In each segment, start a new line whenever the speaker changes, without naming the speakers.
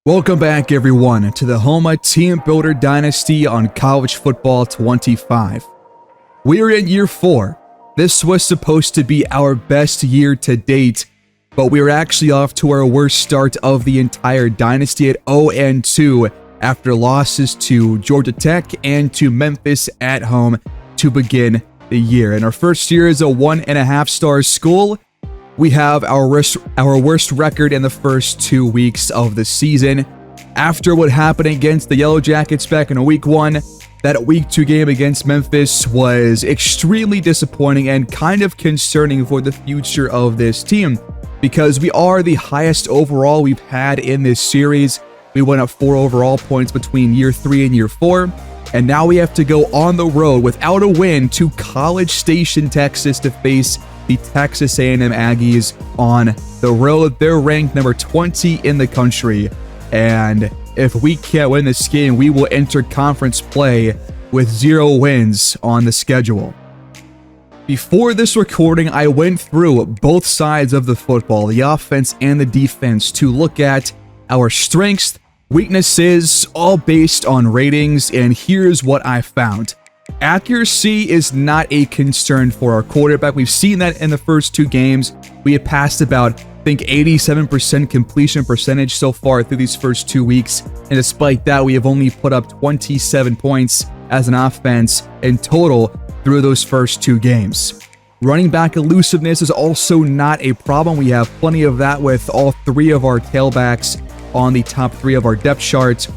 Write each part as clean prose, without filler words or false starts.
Welcome back, everyone, to the Houma Teambuilder Dynasty on College Football 25. We're in year 4. This was supposed to be our best year to date, but we were actually off to our worst start of the entire dynasty at 0-2 after losses to Georgia Tech and to Memphis at home to begin the year. In our first year as a 1.5-star school, we have our worst record in the first 2 weeks of the season. After what happened against the Yellow Jackets back in week 1, that week 2 game against Memphis was extremely disappointing and kind of concerning for the future of this team, because we are the highest overall we've had in this series. We went up 4 overall points between year 3 and year 4, and now we have to go on the road without a win to College Station, Texas to face the Texas A&M Aggies on the road. They're ranked number 20 in the country, and if we can't win this game, we will enter conference play with 0 wins on the schedule. Before this recording, I went through both sides of the football, the offense and the defense, to look at our strengths, weaknesses, all based on ratings, and here's what I found. Accuracy is not a concern for our quarterback. We've seen that in the first 2 games. We have passed about, I think, 87% completion percentage so far through these first 2 weeks. And despite that, we have only put up 27 points as an offense in total through those first 2 games. Running back elusiveness is also not a problem. We have plenty of that with all 3 of our tailbacks on the top 3 of our depth chart.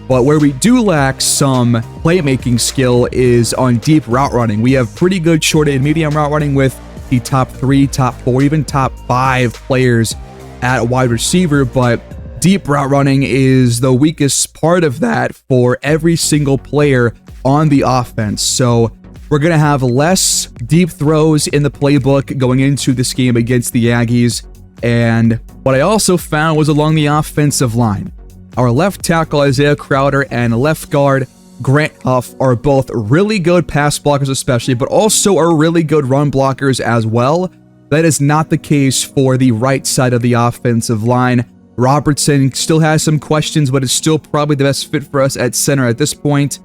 But where we do lack some playmaking skill is on deep route running. We have pretty good short and medium route running with the top 3, top 4, even top 5 players at wide receiver, but deep route running is the weakest part of that for every single player on the offense. So we're going to have less deep throws in the playbook going into this game against the Aggies. And what I also found was along the offensive line. Our left tackle, Isaiah Crowder, and left guard, Grant Huff, are both really good pass blockers especially, but also are really good run blockers as well. That is not the case for the right side of the offensive line. Robertson still has some questions, but is still probably the best fit for us at center at this point.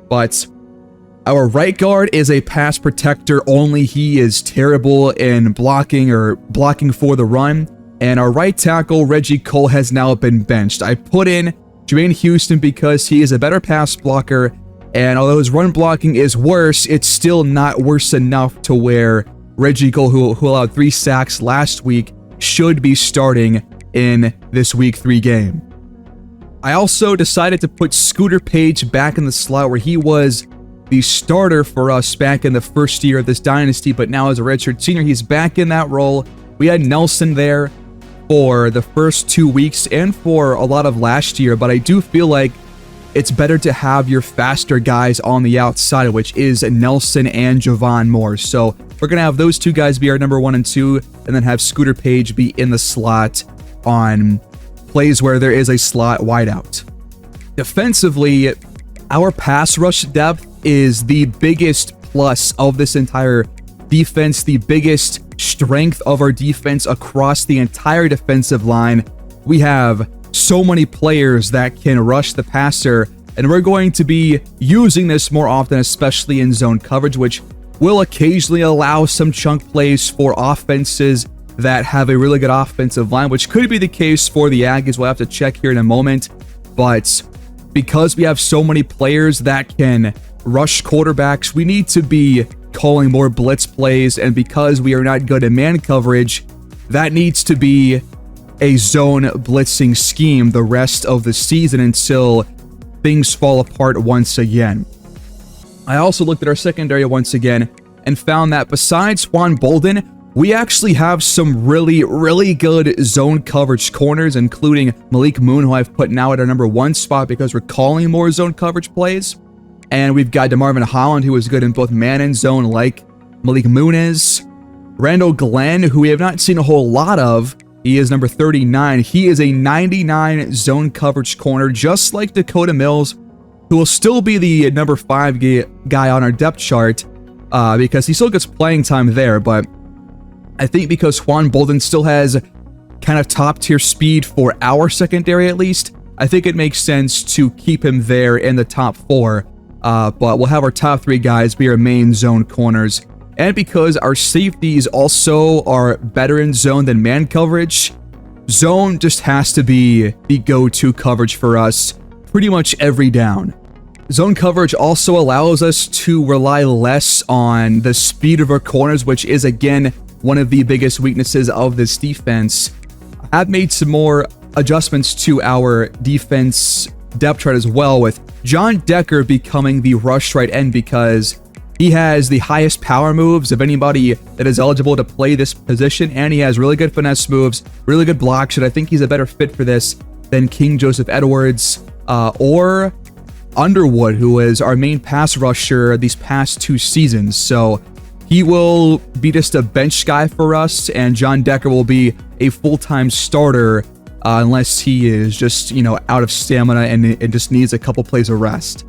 But our right guard is a pass protector only. He is terrible in blocking for the run. And our right tackle, Reggie Cole, has now been benched. I put in Jermaine Houston because he is a better pass blocker, and although his run blocking is worse, it's still not worse enough to where Reggie Cole, who allowed 3 sacks last week, should be starting in this week 3 game. I also decided to put Scooter Page back in the slot where he was the starter for us back in the first year of this dynasty, but now as a redshirt senior, he's back in that role. We had Nelson there for the first 2 weeks and for a lot of last year, but I do feel like it's better to have your faster guys on the outside, which is Nelson and Javon Moore. So we're going to have those 2 guys be our number 1 and 2, and then have Scooter Page be in the slot on plays where there is a slot wideout. Defensively, our pass rush depth is the biggest plus of this entire defense, the biggest strength of our defense across the entire defensive line. We have so many players that can rush the passer, and we're going to be using this more often, especially in zone coverage, which will occasionally allow some chunk plays for offenses that have a really good offensive line, which could be the case for the Aggies. We'll have to check here in a moment. But because we have so many players that can rush quarterbacks, we need to be calling more blitz plays, and because we are not good at man coverage, that needs to be a zone blitzing scheme the rest of the season until things fall apart once again. I also looked at our secondary once again and found that besides Juan Bolden, we actually have some really good zone coverage corners, including Malik Moon, who I've put now at our number 1 spot because we're calling more zone coverage plays. And we've got DeMarvin Holland, who is good in both man and zone like Malik Moon is. Randall Glenn, who we have not seen a whole lot of, he is number 39. He is a 99 zone coverage corner, just like Dakota Mills, who will still be the number 5 guy on our depth chart because he still gets playing time there. But I think because Juan Bolden still has kind of top tier speed for our secondary at least, I think it makes sense to keep him there in the top 4. But we'll have our top 3 guys be our main zone corners. And because our safeties also are better in zone than man coverage, zone just has to be the go-to coverage for us pretty much every down. Zone coverage also allows us to rely less on the speed of our corners, which is, again, one of the biggest weaknesses of this defense. I have made some more adjustments to our defense depth chart as well, with John Decker becoming the rush right end because he has the highest power moves of anybody that is eligible to play this position, and he has really good finesse moves, really good blocks, and I think he's a better fit for this than King Joseph Edwards or Underwood, who is our main pass rusher these past 2 seasons. So he will be just a bench guy for us, and John Decker will be a full-time starter unless he is just, out of stamina and just needs a couple plays of rest.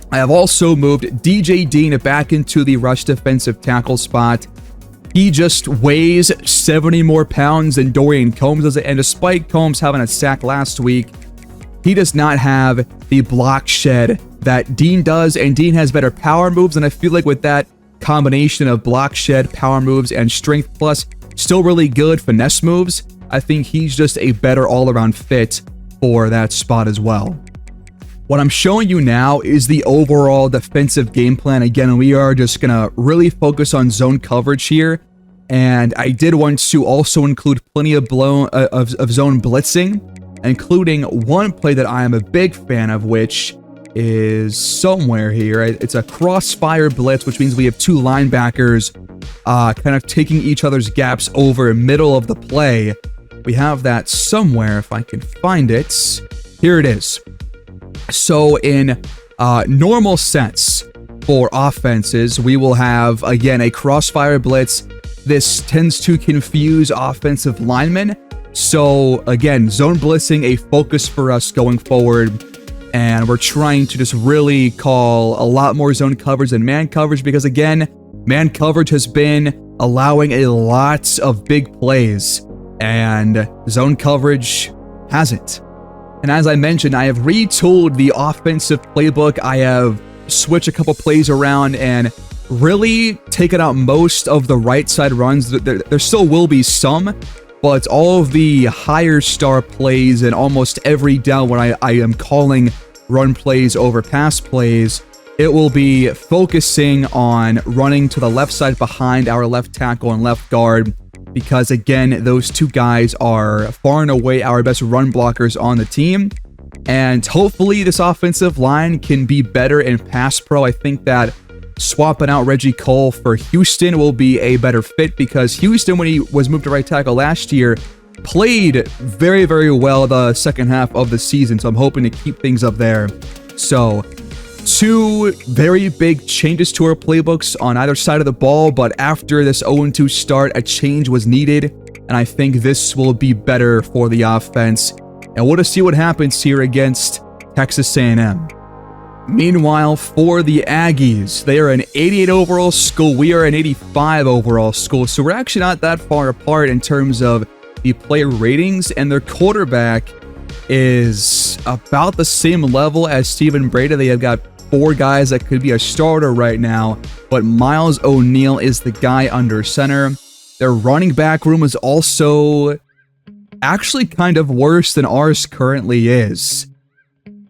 I have also moved DJ Dean back into the rush defensive tackle spot. He just weighs 70 more pounds than Dorian Combs does, and despite Combs having a sack last week, he does not have the block shed that Dean does, and Dean has better power moves, and I feel like with that combination of block shed, power moves, and strength plus still really good finesse moves, I think he's just a better all-around fit for that spot as well. What I'm showing you now is the overall defensive game plan. Again, we are just going to really focus on zone coverage here, and I did want to also include plenty of zone blitzing, including one play that I am a big fan of, which is somewhere here. It's a crossfire blitz, which means we have 2 linebackers kind of taking each other's gaps over middle of the play. We have that somewhere, if I can find it. Here it is. So in normal sense for offenses, we will have, again, a crossfire blitz. This tends to confuse offensive linemen. So again, zone blitzing, a focus for us going forward. And we're trying to just really call a lot more zone coverage than man coverage because, again, man coverage has been allowing a lot of big plays and zone coverage hasn't. And as I mentioned, I have retooled the offensive playbook. I have switched a couple plays around and really taken out most of the right side runs. There still will be some, but all of the higher star plays and almost every down when I am calling run plays over pass plays, it will be focusing on running to the left side behind our left tackle and left guard because, again, those 2 guys are far and away our best run blockers on the team. And hopefully this offensive line can be better in pass pro. I think that swapping out Reggie Cole for Houston will be a better fit because Houston, when he was moved to right tackle last year, played very, very well the second half of the season. So I'm hoping to keep things up there. So 2 very big changes to our playbooks on either side of the ball, but after this 0-2 start, a change was needed, and I think this will be better for the offense. And we'll just see what happens here against Texas A&M. Meanwhile, for the Aggies, they are an 88 overall school. We are an 85 overall school, so we're actually not that far apart in terms of the player ratings, and their quarterback is about the same level as Stephen Brady. They have got 4 guys that could be a starter right now, but Miles O'Neal is the guy under center. Their running back room is also actually kind of worse than ours currently is.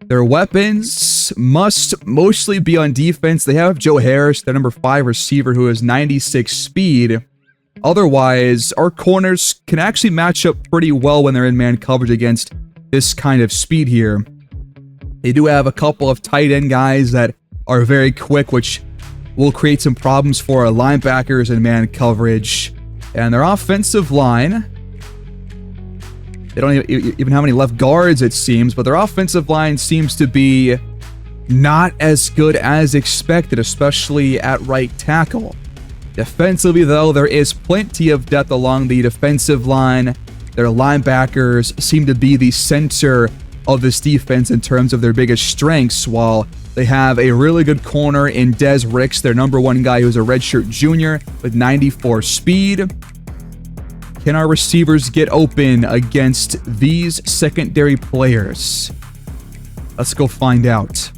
Their weapons must mostly be on defense. They have Joe Harris, their number 5 receiver, who has 96 speed. Otherwise, our corners can actually match up pretty well when they're in man coverage against this kind of speed here. They do have a couple of tight end guys that are very quick, which will create some problems for our linebackers in man coverage. And their offensive line, they don't even have any left guards, it seems, but their offensive line seems to be not as good as expected, especially at right tackle. Defensively, though, there is plenty of depth along the defensive line. Their linebackers seem to be the center of this defense in terms of their biggest strengths, while they have a really good corner in Des Ricks, their number 1 guy, who's a redshirt junior with 94 speed. Can our receivers get open against these secondary players? Let's go find out.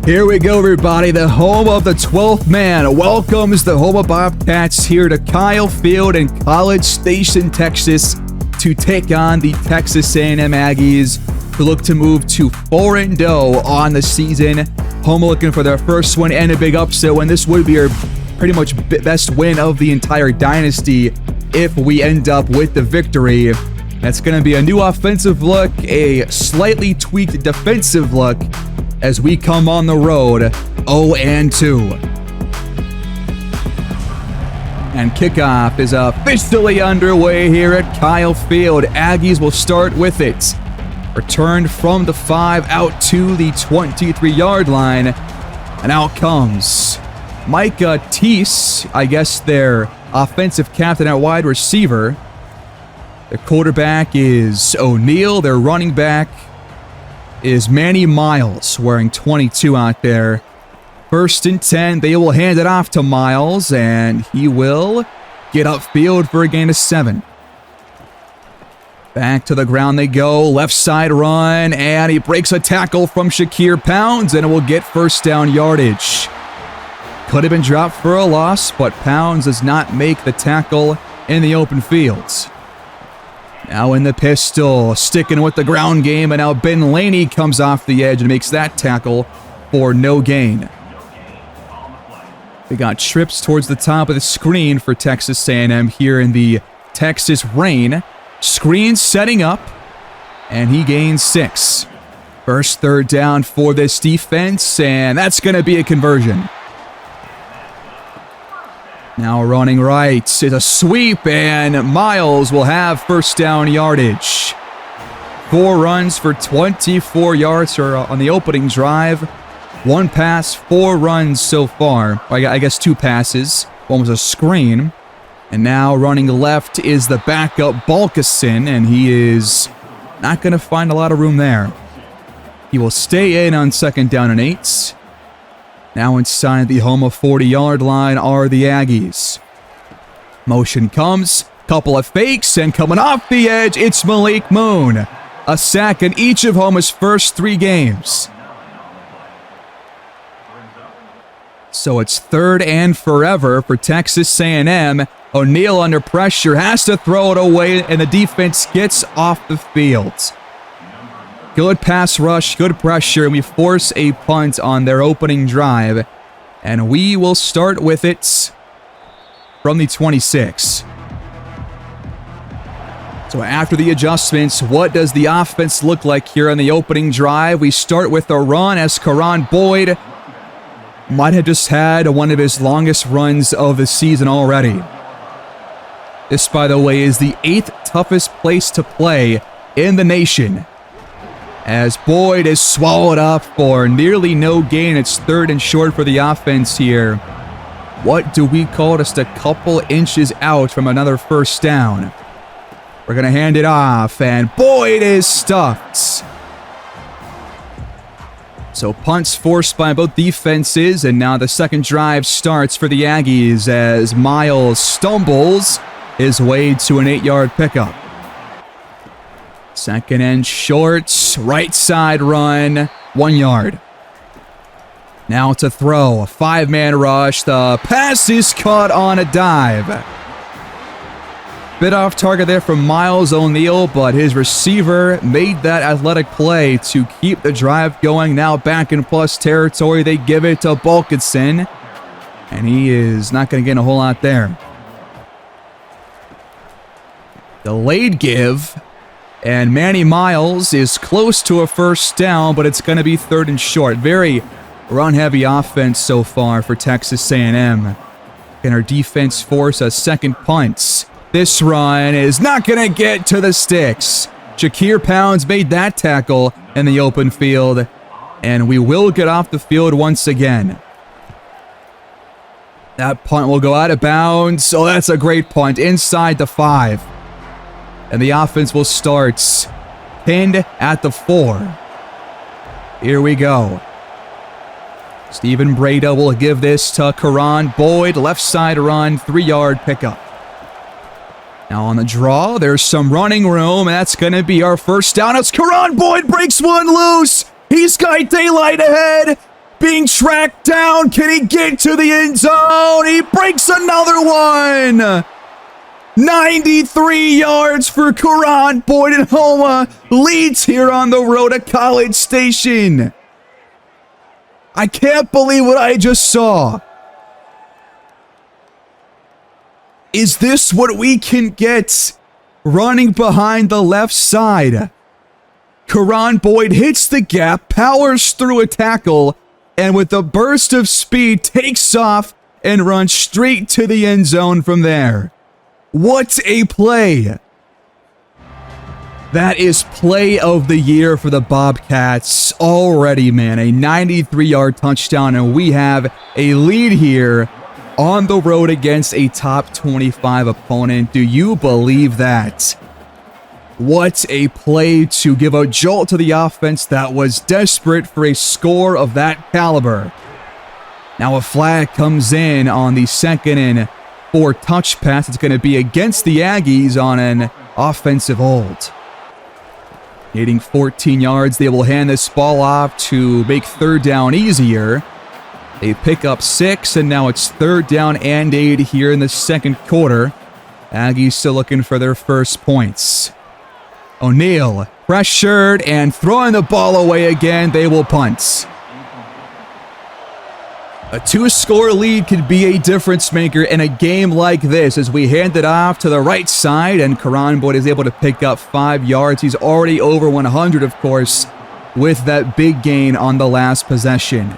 Here we go, everybody. The home of the 12th man welcomes the Houma Bobcats here to Kyle Field in College Station, Texas, to take on the Texas A&M Aggies, who look to move to 4-0 on the season. Houma looking for their first win and a big upset win. This would be our pretty much best win of the entire dynasty if we end up with the victory. That's going to be a new offensive look, a slightly tweaked defensive look as we come on the road 0-2. And kickoff is officially underway here at Kyle Field. Aggies will start with it. Returned from the 5 out to the 23-yard line. And out comes Micah Teese, I guess their offensive captain at wide receiver. Their quarterback is O'Neal. Their running back is Manny Miles, wearing 22 out there. 1st and 10, they will hand it off to Miles, and he will get upfield for a gain of 7. Back to the ground they go, left side run, and he breaks a tackle from Shakir Pounds, and it will get first down yardage. Could have been dropped for a loss, but Pounds does not make the tackle in the open fields. Now in the pistol, sticking with the ground game, and now Ben Laney comes off the edge and makes that tackle for no gain. We got trips towards the top of the screen for Texas A&M here in the Texas rain. Screen setting up, and he gains 6. First 3rd down for this defense, and that's going to be a conversion. Now running right is a sweep, and Miles will have first down yardage. 4 runs for 24 yards on the opening drive. 1 pass, 4 runs so far. I guess 2 passes. 1 was a screen. And now running left is the backup Balkison, and he is not going to find a lot of room there. He will stay in on 2nd down and 8. Now inside the Houma 40-yard line are the Aggies. Motion comes, couple of fakes, and coming off the edge, it's Malik Moon. A sack in each of Houma's first 3 games. So it's 3rd and forever for Texas A&M. O'Neal under pressure, has to throw it away, and the defense gets off the field. Good pass rush, good pressure, and we force a punt on their opening drive. And we will start with it from the 26. So after the adjustments, what does the offense look like here on the opening drive? We start with a run as Karan Boyd might have just had one of his longest runs of the season already. This, by the way, is the 8th toughest place to play in the nation, as Boyd is swallowed up for nearly no gain. It's 3rd and short for the offense here. What do we call just a couple inches out from another first down? We're going to hand it off, and Boyd is stuffed. So punts forced by both defenses, and now the second drive starts for the Aggies as Miles stumbles his way to an 8-yard pickup. 2nd and short, right side run, 1 yard. Now to throw, a 5-man rush. The pass is caught on a dive. Bit off target there from Miles O'Neal, but his receiver made that athletic play to keep the drive going. Now back in plus territory, they give it to Balkison, and he is not going to get a whole lot there. Delayed give, and Manny Miles is close to a first down, but it's going to be 3rd and short. Very run-heavy offense so far for Texas A&M. Can our defense force a second punt? This run is not going to get to the sticks. Shakir Pounds made that tackle in the open field, and we will get off the field once again. That punt will go out of bounds. Oh, that's a great punt inside the 5. And the offense will start pinned at the 4. Here we go. Steven Breda will give this to Karan Boyd. Left side run, 3-yard pickup. Now on the draw, there's some running room. That's going to be our first down. It's Karan Boyd breaks one loose. He's got daylight ahead. Being tracked down. Can he get to the end zone? He breaks another one. 93 yards for Karan Boyd, and Houma leads here on the road to College Station. I can't believe what I just saw. Is this what we can get running behind the left side? Karan Boyd hits the gap, powers through a tackle, and with a burst of speed takes off and runs straight to the end zone from there. What a play! That is play of the year for the Bobcats already, man. A 93-yard touchdown, and we have a lead here on the road against a top 25 opponent. Do you believe that? What a play to give a jolt to the offense that was desperate for a score of that caliber. Now a flag comes in on the 2nd and 4 touch pass. It's going to be against the Aggies on an offensive hold. Needing 14 yards, they will hand this ball off to make 3rd down easier. They pick up 6, and now it's 3rd down and 8 here in the 2nd quarter. Aggies still looking for their first points. O'Neal pressured and throwing the ball away again. They will punt. A 2-score lead could be a difference maker in a game like this as we hand it off to the right side, and Karan Boyd is able to pick up 5 yards. He's already over 100, of course, with that big gain on the last possession.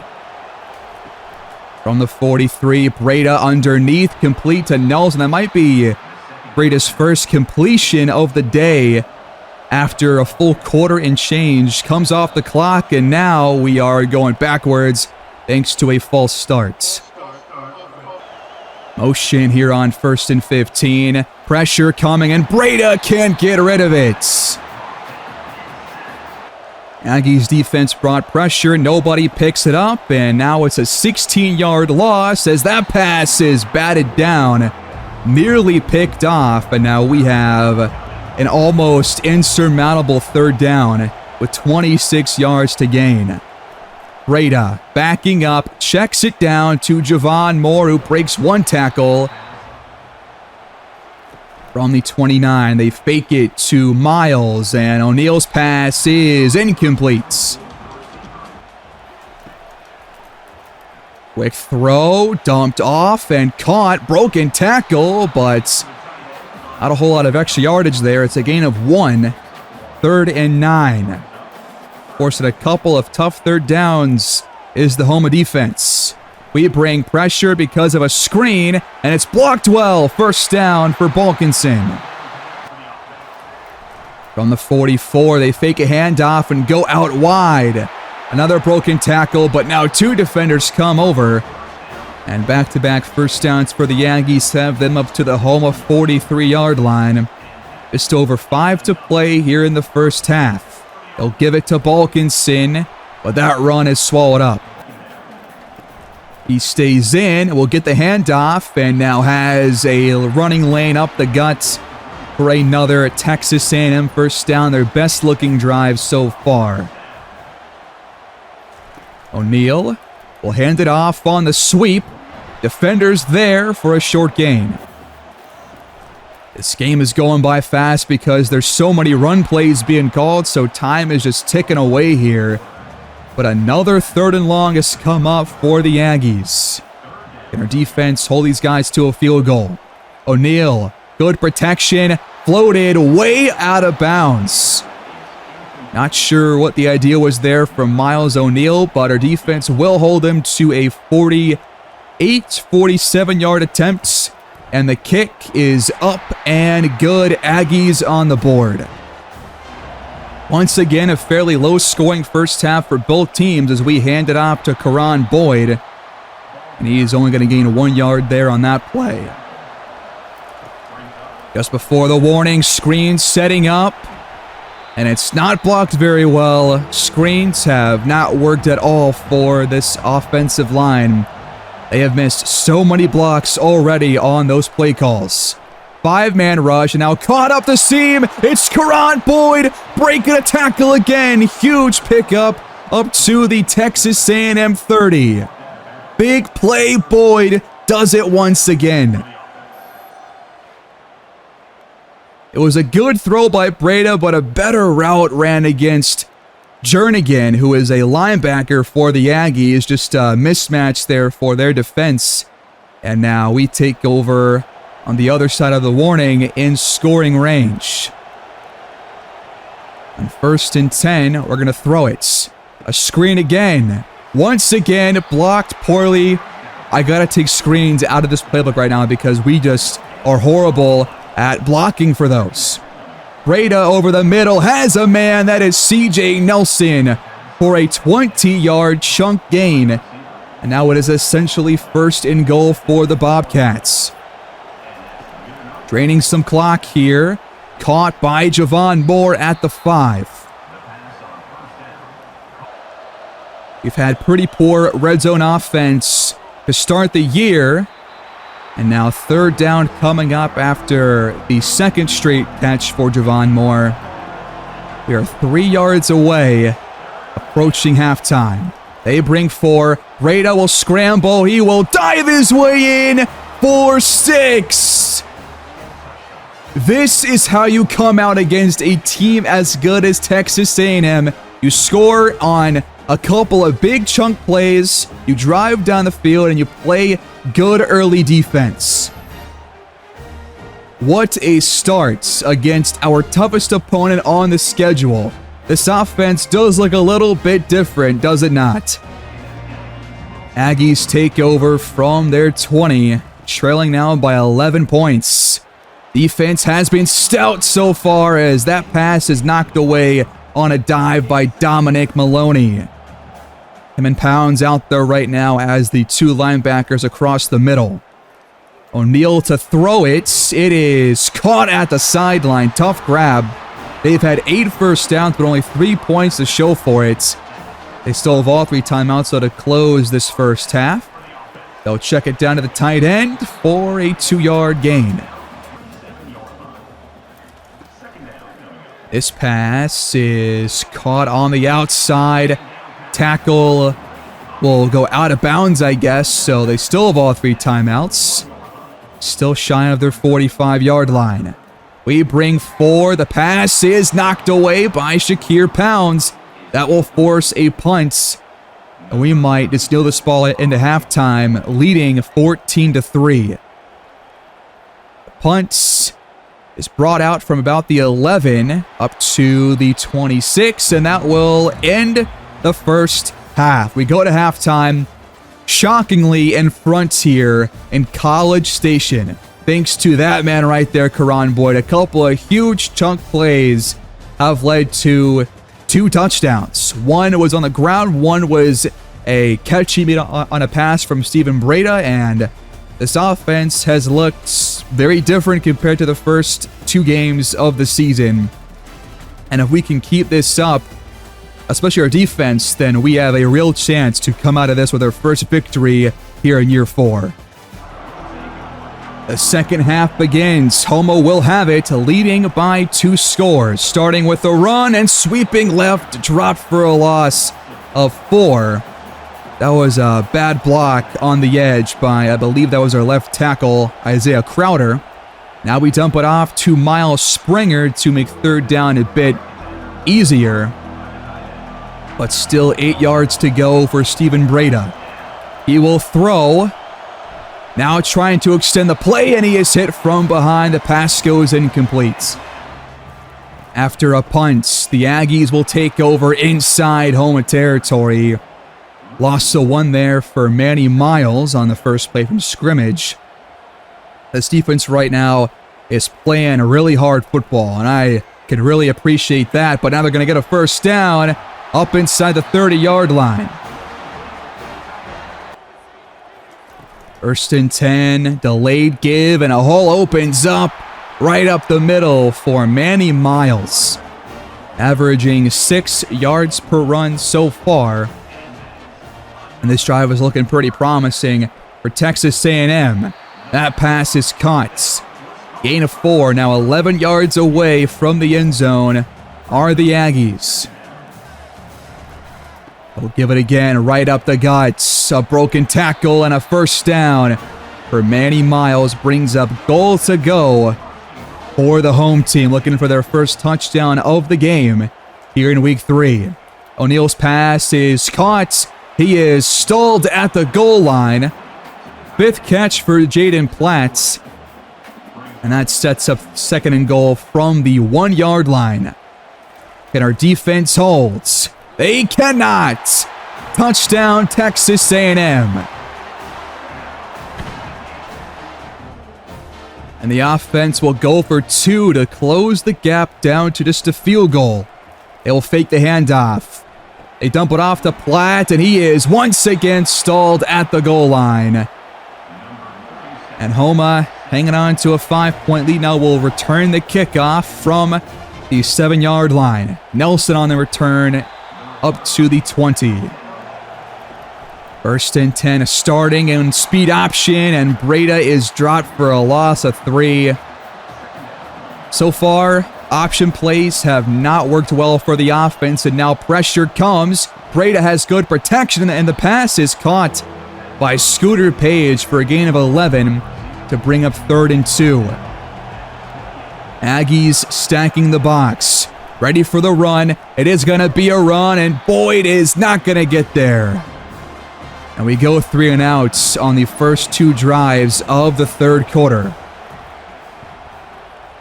From the 43, Breda underneath, complete to Nelson. That might be Breda's first completion of the day after a full quarter and change. Comes off the clock, and now we are going backwards thanks to a false start. Motion here on 1st and 15. Pressure coming, and Breda can't get rid of it. Aggies defense brought pressure. Nobody picks it up, and now it's a 16-yard loss as that pass is batted down. Nearly picked off, and now we have an almost insurmountable 3rd down with 26 yards to gain. Breda backing up, checks it down to Javon Moore, who breaks 1 tackle. From the 29, they fake it to Miles, and O'Neal's pass is incomplete. Quick throw, dumped off and caught, broken tackle, but not a whole lot of extra yardage there. It's a gain of 1, 3rd and 9. Forcing a couple of tough 3rd downs is the Houma defense. We bring pressure because of a screen, and it's blocked well. 1st down for Balkinson. From the 44, they fake a handoff and go out wide. Another broken tackle, but now 2 defenders come over. And back-to-back 1st downs for the Aggies have them up to the Houma 43-yard line. Just over 5 to play here in the 1st half. They'll give it to Balkinson, but that run is swallowed up. He stays in, will get the handoff, and now has a running lane up the gut for another Texas A&M 1st down, their best-looking drive so far. O'Neal will hand it off on the sweep. Defenders there for a short gain. This game is going by fast because there's so many run plays being called, so time is just ticking away here. But another 3rd and long has come up for the Aggies. Can our defense hold these guys to a field goal? O'Neal, good protection, floated way out of bounds. Not sure what the idea was there from Miles O'Neal, but our defense will hold him to a 47-yard attempt. And the kick is up and good. Aggies on the board. Once again, a fairly low-scoring 1st half for both teams as we hand it off to Karan Boyd. And he's only going to gain 1 yard there on that play. Just before the warning, screen setting up. And it's not blocked very well. Screens have not worked at all for this offensive line. They have missed so many blocks already on those play calls. 5-man rush, and now caught up the seam. It's Karan Boyd breaking a tackle again. Huge pickup up to the Texas A&M 30. Big play, Boyd does it once again. It was a good throw by Breda, but a better route ran against Jernigan, who is a linebacker for the Aggies. Just a mismatch there for their defense. And now we take over on the other side of the warning in scoring range. On 1st and 10, we're going to throw it. A screen again. Once again, blocked poorly. I got to take screens out of this playbook right now because we just are horrible at blocking for those. Breda over the middle has a man. That is CJ Nelson for a 20-yard chunk gain. And now it is essentially 1st and goal for the Bobcats. Draining some clock here. Caught by Javon Moore at the 5. We've had pretty poor red zone offense to start the year. And now 3rd down coming up after the second straight catch for Javon Moore. We are 3 yards away, approaching halftime. They bring 4. Breda will scramble. He will dive his way in for 6. This is how you come out against a team as good as Texas A&M. You score on a couple of big chunk plays, you drive down the field, and you play good early defense. What a start against our toughest opponent on the schedule. This offense does look a little bit different, does it not? Aggies take over from their 20, trailing now by 11 points. Defense has been stout so far as that pass is knocked away on a dive by Dominic Maloney. Him and Pounds out there right now as the 2 linebackers across the middle. O'Neal to throw it. It is caught at the sideline. Tough grab. They've had 8 first downs, but only 3 points to show for it. They still have all 3 timeouts, so to close this first half, they'll check it down to the tight end for a 2-yard gain. This pass is caught on the outside. Tackle will go out of bounds, I guess, so they still have all 3 timeouts. Still shy of their 45-yard line. We bring 4. The pass is knocked away by Shakir Pounds. That will force a punt. And we might just steal this ball into halftime, leading 14-3. The punt is brought out from about the 11 up to the 26, and that will end the first half. We go to halftime, shockingly in front here in College Station. Thanks to that man right there, Karan Boyd. A couple of huge chunk plays have led to 2 touchdowns. One was on the ground, one was a catch he made on a pass from Stephen Breda, and this offense has looked very different compared to the first 2 games of the season. And if we can keep this up, especially our defense, then we have a real chance to come out of this with our first victory here in year 4. The second half begins. Houma will have it, leading by 2 scores, starting with a run and sweeping left, dropped for a loss of 4. That was a bad block on the edge by, I believe that was our left tackle, Isaiah Crowder. Now we dump it off to Miles Springer to make 3rd down a bit easier. But still 8 yards to go for Stephen Breda. He will throw. Now trying to extend the play, and he is hit from behind. The pass goes incomplete. After a punt, the Aggies will take over inside Houma territory. Loss of 1 there for Manny Miles on the first play from scrimmage. This defense right now is playing really hard football, and I can really appreciate that. But now they're going to get a first down up inside the 30-yard line. 1st and 10, delayed give, and a hole opens up right up the middle for Manny Miles. averaging 6 yards per run so far. And this drive is looking pretty promising for Texas A&M. That pass is caught. Gain of 4, now 11 yards away from the end zone are the Aggies. We'll give it again, right up the guts. A broken tackle and a first down for Manny Miles brings up goal to go for the home team, looking for their first touchdown of the game here in week 3. O'Neal's pass is caught. He is stalled at the goal line. 5th catch for Jaden Platts. And that sets up 2nd and goal from the 1-yard line. Can our defense hold? They cannot. Touchdown, Texas A&M. And the offense will go for 2 to close the gap down to just a field goal. They will fake the handoff. They dump it off to Platt, and he is once again stalled at the goal line. And Houma, hanging on to a 5-point lead, now will return the kickoff from the 7-yard line. Nelson on the return up to the 20. 1st and 10 starting in speed option, and Breda is dropped for a loss of 3. So far, option plays have not worked well for the offense, and now pressure comes. Breda has good protection, and the pass is caught by Scooter Page for a gain of 11 to bring up 3rd and 2. Aggies stacking the box. Ready for the run. It is going to be a run, and Boyd is not going to get there. And we go 3 and outs on the first 2 drives of the 3rd quarter.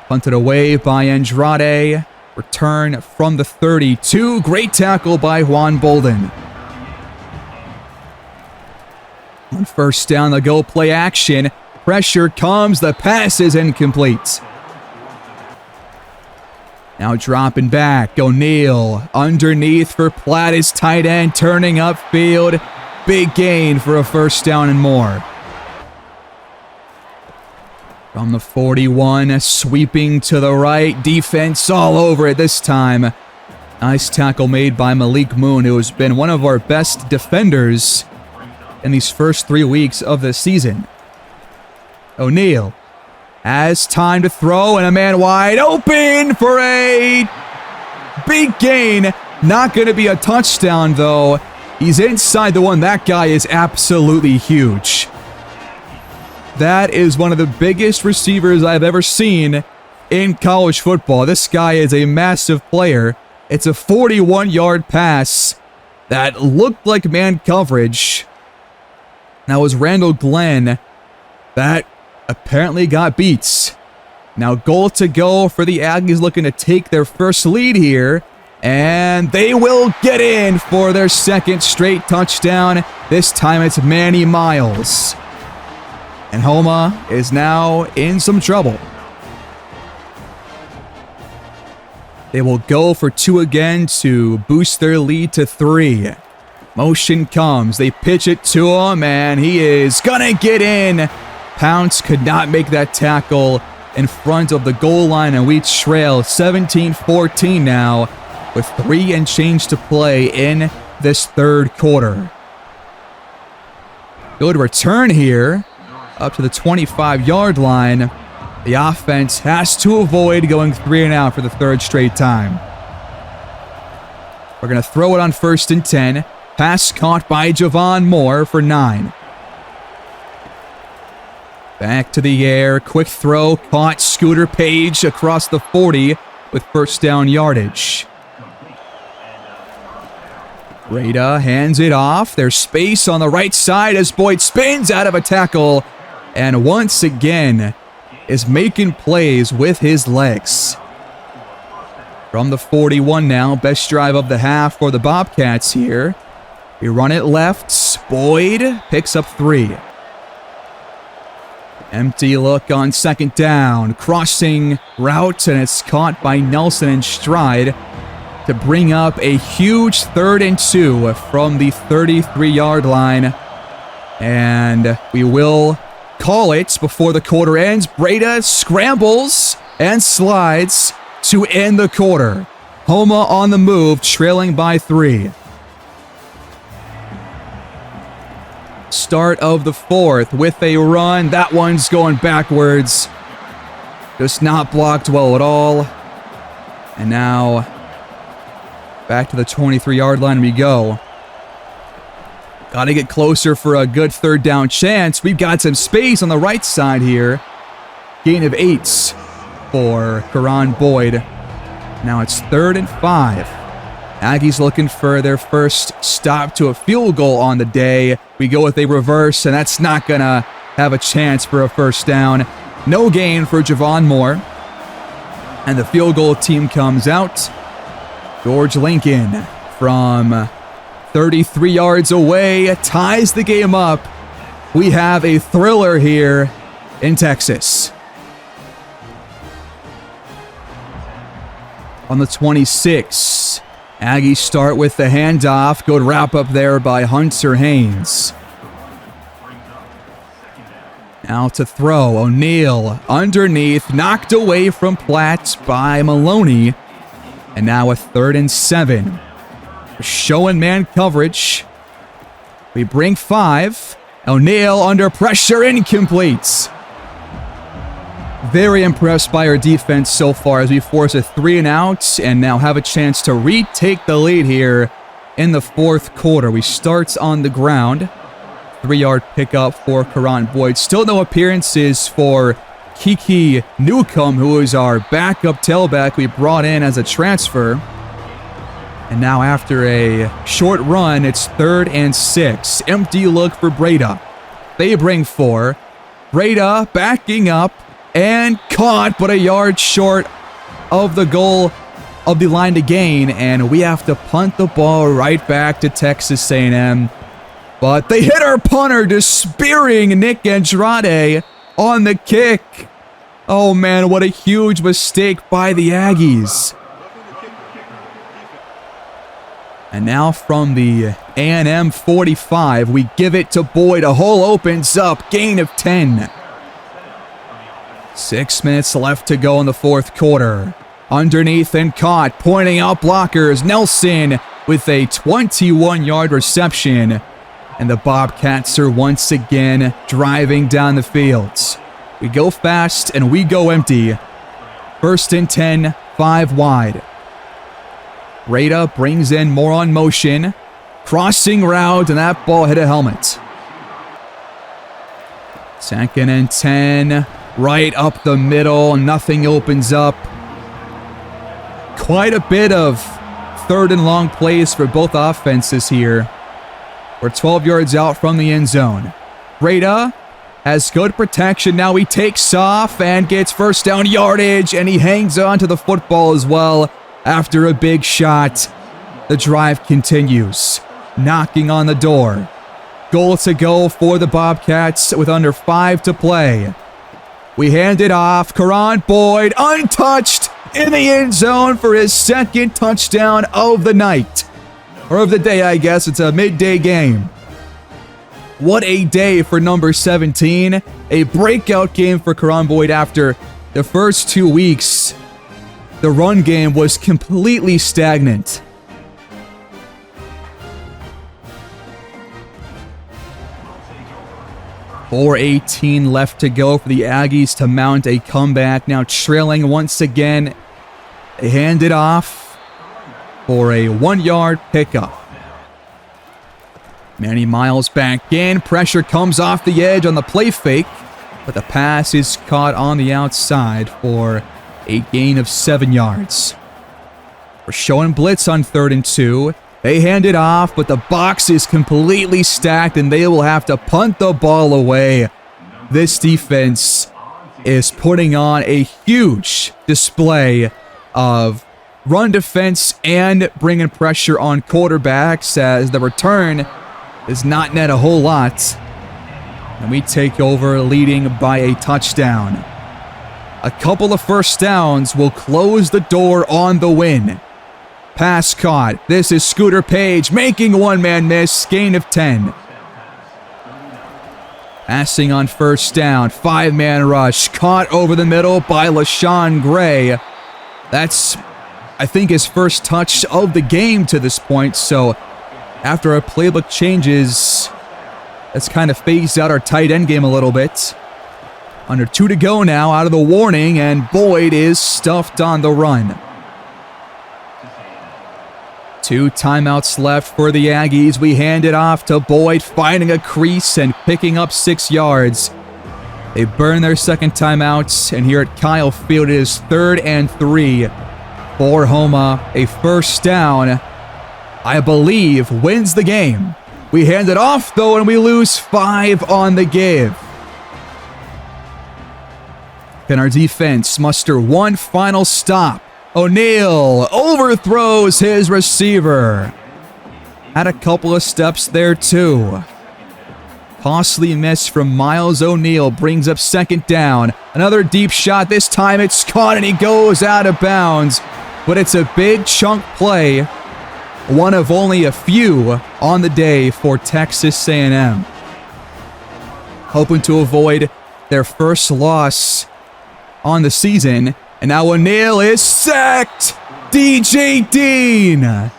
Punted away by Andrade. Return from the 32. Great tackle by Juan Bolden. On 1st down, the go play action. Pressure comes. The pass is incomplete. Now dropping back. O'Neal underneath for Platt, his tight end, turning upfield. Big gain for a 1st down and more. From the 41, sweeping to the right. Defense all over it this time. Nice tackle made by Malik Moon, who has been one of our best defenders in these first 3 weeks of the season. O'Neal has time to throw, and a man wide open for a big gain. Not going to be a touchdown, though. He's inside the 1. That guy is absolutely huge. That is one of the biggest receivers I've ever seen in college football. This guy is a massive player. It's a 41-yard pass that looked like man coverage. That was Randall Glenn. That apparently got beats. Now goal to go for the Aggies, looking to take their first lead here. And they will get in for their 2nd straight touchdown. This time it's Manny Miles. And Houma is now in some trouble. They will go for 2 again to boost their lead to 3. Motion comes. They pitch it to him, and he is gonna get in. Pounce could not make that tackle in front of the goal line, and we trail 17-14 now with 3 and change to play in this 3rd quarter. Good return here up to the 25-yard line. The offense has to avoid going 3 and out for the 3rd straight time. We're going to throw it on 1st and 10. Pass caught by Javon Moore for 9. Back to the air. Quick throw. Caught Scooter Page across the 40 with 1st down yardage. Breda hands it off. There's space on the right side as Boyd spins out of a tackle and once again is making plays with his legs. From the 41 now, best drive of the half for the Bobcats here. We run it left. Boyd picks up 3. Empty look on 2nd down. Crossing route, and it's caught by Nelson in stride to bring up a huge 3rd and 2 from the 33-yard line. And we will call it before the quarter ends. Breda scrambles and slides to end the quarter. Houma on the move, trailing by 3. Start of the 4th with a run. That one's going backwards. Just not blocked well at all. And now back to the 23-yard line we go. Got to get closer for a good 3rd down chance. We've got some space on the right side here. Gain of 8 for Karan Boyd. Now it's 3rd and 5. Aggies looking for their first stop to a field goal on the day. We go with a reverse, and that's not going to have a chance for a first down. No gain for Javon Moore. And the field goal team comes out. George Lincoln from 33 yards away ties the game up. We have a thriller here in Texas. On the 26, Aggies start with the handoff. Good wrap up there by Hunter Haynes. Now to throw. O'Neal underneath. Knocked away from Platt by Maloney. And now a 3rd and 7. Showing man coverage. We bring 5. O'Neal under pressure. Incomplete. Very impressed by our defense so far as we force a 3 and out and now have a chance to retake the lead here in the 4th quarter. We start on the ground. 3-yard pickup for Karan Boyd. Still no appearances for Kiki Newcomb, who is our backup tailback we brought in as a transfer. And now after a short run, it's 3rd and 6. Empty look for Breda. They bring 4. Breda backing up and caught, but a yard short of the goal of the line to gain. And we have to punt the ball right back to Texas A&M. But they hit our punter, just spearing Nick Andrade on the kick. Oh man, what a huge mistake by the Aggies. And now from the A&M 45, we give it to Boyd. A hole opens up, gain of 10. 6 minutes left to go in the 4th quarter. Underneath and caught, pointing out blockers. Nelson with a 21-yard reception. And the Bobcats are once again driving down the field. We go fast and we go empty. 1st and 10, 5 wide. Breda brings in more on motion. Crossing route, and that ball hit a helmet. 2nd and 10, right up the middle. Nothing opens up. Quite a bit of 3rd and long plays for both offenses here. We're 12 yards out from the end zone. Breda has good protection. Now he takes off and gets first down yardage, and he hangs on to the football as well after a big shot. The drive continues. Knocking on the door. Goal to go for the Bobcats with under 5 to play. We hand it off. Karan Boyd untouched in the end zone for his 2nd touchdown of the night. Or of the day, I guess. It's a midday game. What a day for number 17. A breakout game for Karan Boyd after the first 2 weeks. The run game was completely stagnant. .418 left to go for the Aggies to mount a comeback. Now trailing once again. They hand it off for a 1-yard pickup. Manny Miles back in. Pressure comes off the edge on the play fake, but the pass is caught on the outside for a gain of 7 yards. We're showing blitz on 3rd and 2. They hand it off, but the box is completely stacked, and they will have to punt the ball away. This defense is putting on a huge display of run defense and bringing pressure on quarterbacks as the return does not net a whole lot. And we take over leading by a touchdown. A couple of first downs will close the door on the win. Pass caught. This is Scooter Page making one-man miss. Gain of 10. Passing on first down. 5-man rush. Caught over the middle by LaShawn Gray. That's I think, his first touch of the game to this point. So after our playbook changes, let's kind of phase out our tight end game a little bit. Under 2 to go now out of the warning, and Boyd is stuffed on the run. 2 timeouts left for the Aggies. We hand it off to Boyd, finding a crease and picking up 6 yards. They burn their second timeout, and here at Kyle Field it is 3rd and 3 for Houma. A first down, I believe, wins the game. We hand it off, though, and we lose 5 on the give. Can our defense muster one final stop? O'Neal overthrows his receiver. Had a couple of steps there, too. Costly miss from Miles O'Neal brings up second down. Another deep shot. This time it's caught and he goes out of bounds. But it's a big chunk play. One of only a few on the day for Texas A&M. Hoping to avoid their first loss on the season. And now O'Neal is sacked. DJ Dean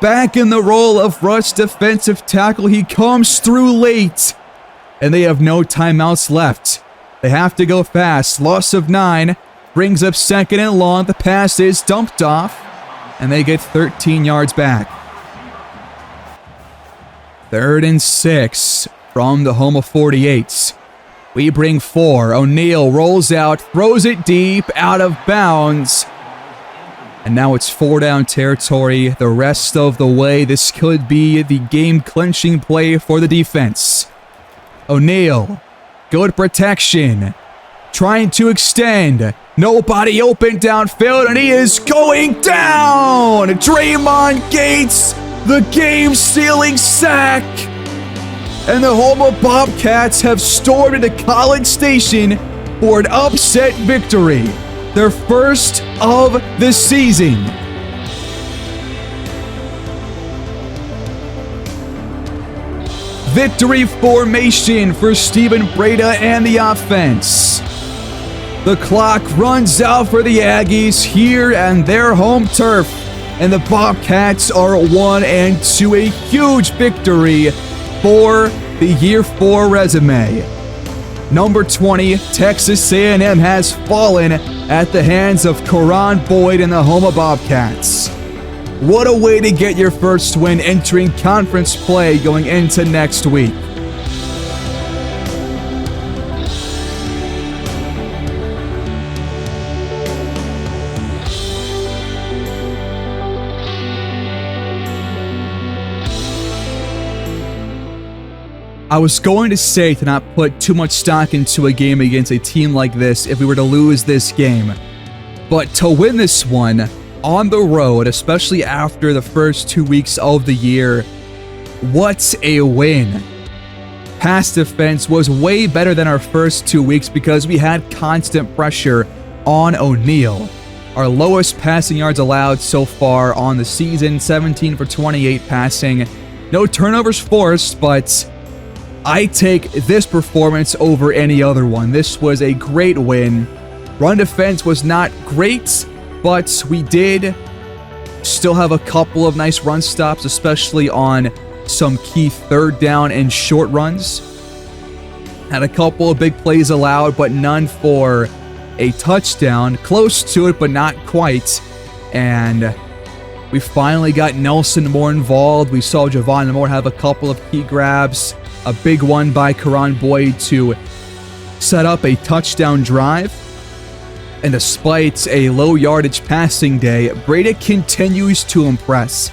back in the role of rush defensive tackle. He comes through late. And they have no timeouts left. They have to go fast. Loss of 9. Brings up second and long. The pass is dumped off. And they get 13 yards back. 3rd and 6 from the Houma 48. We bring 4. O'Neal rolls out, throws it deep, out of bounds. And now it's 4 down territory the rest of the way. This could be the game-clinching play for the defense. O'Neal, good protection. Trying to extend. Nobody open downfield, and he is going down! Draymond Gates, the game-sealing sack! And the Houma Bobcats have stormed into College Station for an upset victory. Their first of the season. Victory formation for Steven Breda and the offense. The clock runs out for the Aggies here and their home turf. And the Bobcats are 1-2, a huge victory for the Year 4 resume. Number 20, Texas A&M has fallen at the hands of Karan Boyd and the Houma Bobcats. What a way to get your first win entering conference play going into next week. I was going to say to not put too much stock into a game against a team like this if we were to lose this game. But to win this one on the road, especially after the first 2 weeks of the year, what a win. Pass defense was way better than our first 2 weeks because we had constant pressure on O'Neal. Our lowest passing yards allowed so far on the season, 17 for 28 passing. No turnovers forced, but I take this performance over any other one. This was a great win. Run defense was not great, but we did still have a couple of nice run stops, especially on some key 3rd down and short runs. Had a couple of big plays allowed, but none for a touchdown. Close to it, but not quite. And we finally got Nelson more involved. We saw Javon Moore have a couple of key grabs. A big one by Karan Boyd to set up a touchdown drive. And despite a low yardage passing day, Breda continues to impress.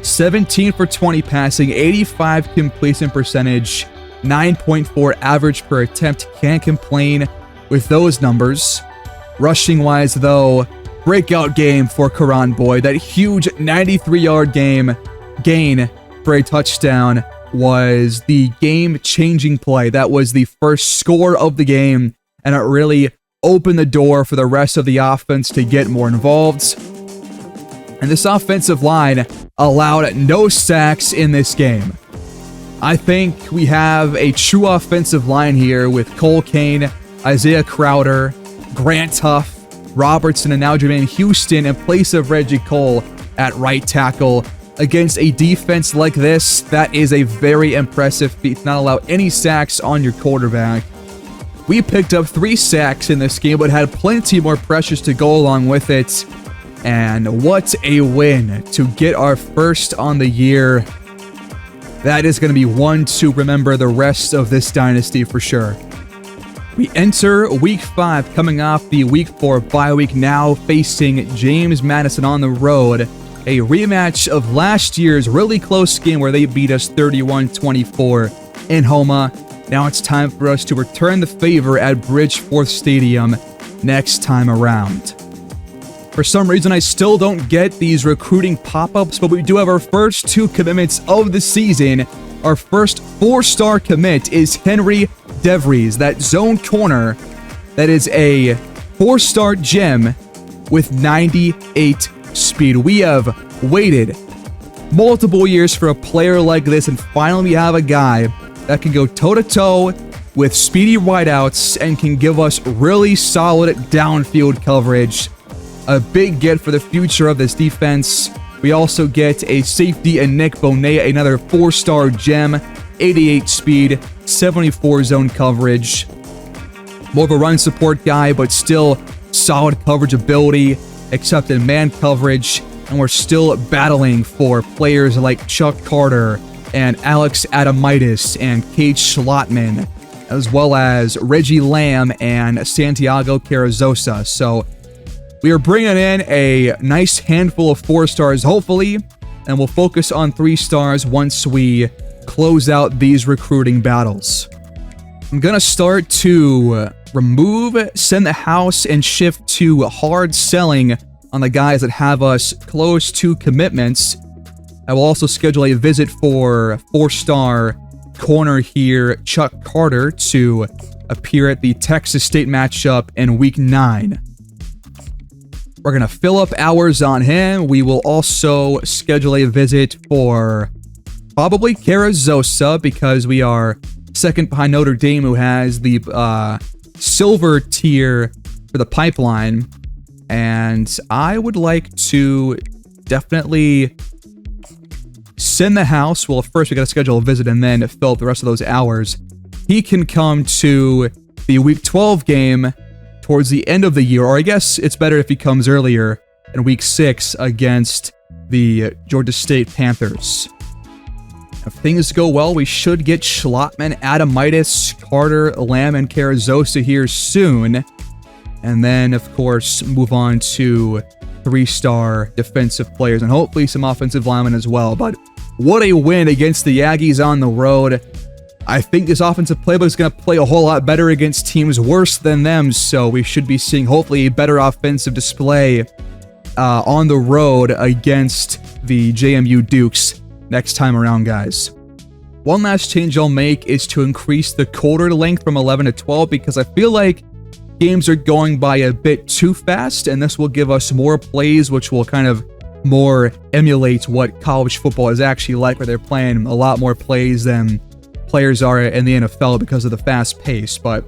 17 for 20 passing, 85 completion percentage, 9.4 average per attempt. Can't complain with those numbers. Rushing wise though, breakout game for Karan Boyd. That huge 93-yard gain for a touchdown was the game-changing play. That was the first score of the game, and it really opened the door for the rest of the offense to get more involved. And this offensive line allowed no sacks in this game. I think we have a true offensive line here with Cole Kane, Isaiah Crowder, Grant Huff, Robertson and now Jermaine Houston in place of Reggie Cole at right tackle. Against a defense like this, that is a very impressive feat to not allow any sacks on your quarterback. We picked up 3 sacks in this game, but had plenty more pressures to go along with it. And what a win to get our first on the year. That is going to be one to remember the rest of this dynasty for sure. We enter Week 5, coming off the Week 4 bye week, now facing James Madison on the road. A rematch of last year's really close game where they beat us 31-24 in Houma. Now it's time for us to return the favor at Bridgeforth Stadium next time around. For some reason, I still don't get these recruiting pop-ups, but we do have our first 2 commitments of the season. Our first 4-star commit is Henry DeVries, that zone corner that is a 4-star gem with 98 speed. We have waited multiple years for a player like this, and finally we have a guy that can go toe-to-toe with speedy wideouts and can give us really solid downfield coverage. A big get for the future of this defense. We also get a safety in Nick Bonet, another 4-star gem, 88 speed, 74 zone coverage. More of a run support guy, but still solid coverage ability, except in man coverage. And we're still battling for players like Chuck Carter and Alex Adamitis and Cade Schlotman, as well as Reggie Lamb and Santiago Carrizosa. So we are bringing in a nice handful of 4 stars, hopefully, and we'll focus on 3 stars once we close out these recruiting battles. I'm going to start to remove, send the house, and shift to hard selling on the guys that have us close to commitments. I will also schedule a visit for 4-star corner here, Chuck Carter, to appear at the Texas State matchup in Week 9. We're going to fill up hours on him. We will also schedule a visit for probably Carrizosa because we are second behind Notre Dame, who has the silver tier for the pipeline. And I would like to definitely send the house. Well, first we got to schedule a visit and then fill up the rest of those hours. He can come to the Week 12 game towards the end of the year, or I guess it's better if he comes earlier in Week 6 against the Georgia State Panthers. If things go well, we should get Schlotman, Adamitis, Carter, Lamb, and Carrizosa here soon. And then, of course, move on to 3-star defensive players and hopefully some offensive linemen as well. But what a win against the Aggies on the road. I think this offensive playbook is going to play a whole lot better against teams worse than them, so we should be seeing hopefully a better offensive display on the road against the JMU Dukes next time around, guys. One last change I'll make is to increase the quarter length from 11 to 12 because I feel like games are going by a bit too fast, and this will give us more plays, which will kind of more emulate what college football is actually like, where they're playing a lot more plays than players are in the NFL because of the fast pace. But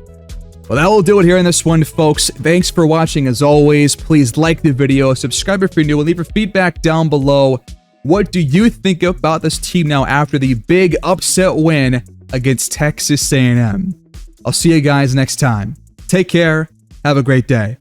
well, that will do it here in this one, folks. Thanks for watching. As always, please like the video, subscribe if you're new, and leave your feedback down below. What do you think about this team now after the big upset win against Texas A&M? I'll see you guys next time. Take care. Have a great day.